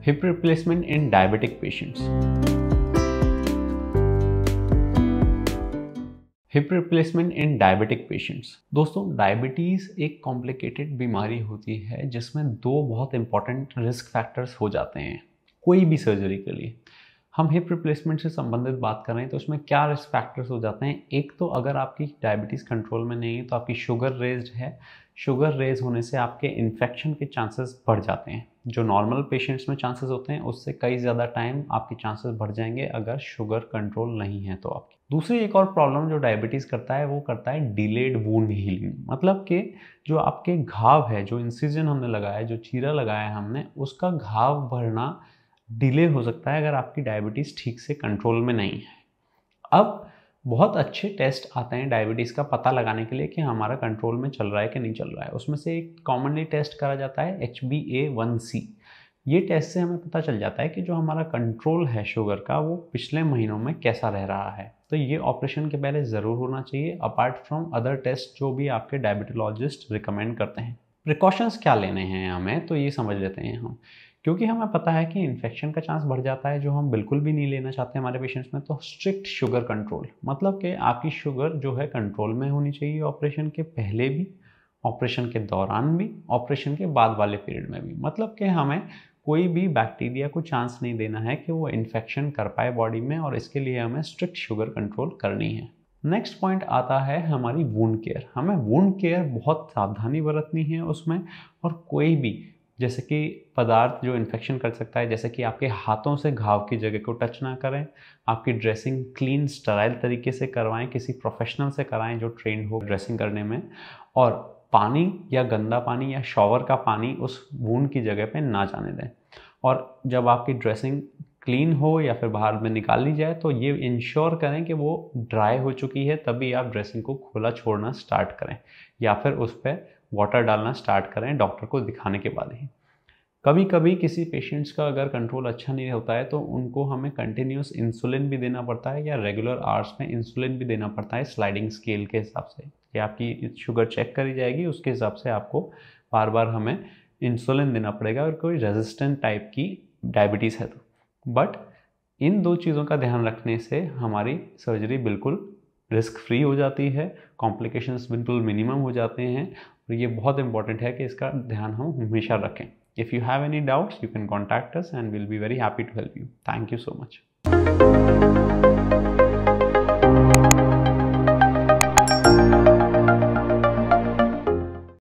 Hip replacement in diabetic patients. Hip replacement in diabetic patients. दोस्तों, diabetes एक complicated बीमारी होती है जिसमें दो बहुत इंपॉर्टेंट रिस्क फैक्टर्स हो जाते हैं कोई भी सर्जरी के लिए। हम हिप रिप्लेसमेंट से संबंधित बात कर रहे हैं तो उसमें क्या रिस्क फैक्टर्स हो जाते हैं। एक तो अगर आपकी डायबिटीज़ कंट्रोल में नहीं है तो आपकी शुगर रेज्ड है। शुगर रेज होने से आपके इन्फेक्शन के चांसेस बढ़ जाते हैं। जो नॉर्मल पेशेंट्स में चांसेस होते हैं उससे कई ज़्यादा टाइम आपके चांसेस बढ़ जाएंगे अगर शुगर कंट्रोल नहीं है तो आपकी। दूसरी एक और प्रॉब्लम जो डायबिटीज़ करता है वो करता है डिलेड वुंड हीलिंग। मतलब कि जो आपके घाव है, जो इंसिजन हमने लगाया है, जो चीरा लगाया है हमने, उसका घाव भरना डिले हो सकता है अगर आपकी डायबिटीज़ ठीक से कंट्रोल में नहीं है। अब बहुत अच्छे टेस्ट आते हैं डायबिटीज़ का पता लगाने के लिए कि हमारा कंट्रोल में चल रहा है कि नहीं चल रहा है। उसमें से एक कॉमनली टेस्ट करा जाता है HbA1c। ये टेस्ट से हमें पता चल जाता है कि जो हमारा कंट्रोल है शुगर का वो पिछले महीनों में कैसा रह रहा है। तो ये ऑपरेशन के पहले ज़रूर होना चाहिए, अपार्ट फ्रॉम अदर टेस्ट जो भी आपके डायबिटोलॉजिस्ट रिकमेंड करते हैं। प्रिकॉशंस क्या लेने हैं हमें, तो ये समझ लेते हैं हम। क्योंकि हमें पता है कि इन्फेक्शन का चांस बढ़ जाता है जो हम बिल्कुल भी नहीं लेना चाहते हमारे पेशेंट्स में, तो स्ट्रिक्ट शुगर कंट्रोल। मतलब कि आपकी शुगर जो है कंट्रोल में होनी चाहिए ऑपरेशन के पहले भी, ऑपरेशन के दौरान भी, ऑपरेशन के बाद वाले पीरियड में भी। मतलब कि हमें कोई भी बैक्टीरिया को चांस नहीं देना है कि वो इन्फेक्शन कर पाए बॉडी में, और इसके लिए हमें स्ट्रिक्ट शुगर कंट्रोल करनी है। नेक्स्ट पॉइंट आता है हमारी वुंड केयर। हमें वुंड केयर बहुत सावधानी बरतनी है उसमें, और कोई भी जैसे कि पदार्थ जो इन्फेक्शन कर सकता है, जैसे कि आपके हाथों से घाव की जगह को टच ना करें। आपकी ड्रेसिंग क्लीन स्टराइल तरीके से करवाएं, किसी प्रोफेशनल से कराएं जो ट्रेंड हो ड्रेसिंग करने में। और पानी या गंदा पानी या शॉवर का पानी उस वुंड की जगह पे ना जाने दें। और जब आपकी ड्रेसिंग क्लीन हो या फिर बाहर में निकाल ली जाए तो ये इंश्योर करें कि वो ड्राई हो चुकी है, तभी आप ड्रेसिंग को खुला छोड़ना स्टार्ट करें, या फिर उस पर वाटर डालना स्टार्ट करें डॉक्टर को दिखाने के बाद ही। कभी कभी किसी पेशेंट्स का अगर कंट्रोल अच्छा नहीं होता है तो उनको हमें कंटिन्यूस इंसुलिन भी देना पड़ता है, या रेगुलर आवर्स में इंसुलिन भी देना पड़ता है स्लाइडिंग स्केल के हिसाब से। ये आपकी शुगर चेक करी जाएगी, उसके हिसाब से आपको बार बार हमें इंसुलिन देना पड़ेगा और कोई रेजिस्टेंट टाइप की डायबिटीज़ है तो। बट इन दो चीज़ों का ध्यान रखने से हमारी सर्जरी बिल्कुल रिस्क फ्री हो जाती है, कॉम्प्लिकेशंस बिल्कुल मिनिमम हो जाते हैं। और ये बहुत इंपॉर्टेंट है कि इसका ध्यान हम हमेशा रखें। If you have any doubts, you can contact us and we'll be very happy to help you. Thank you so much.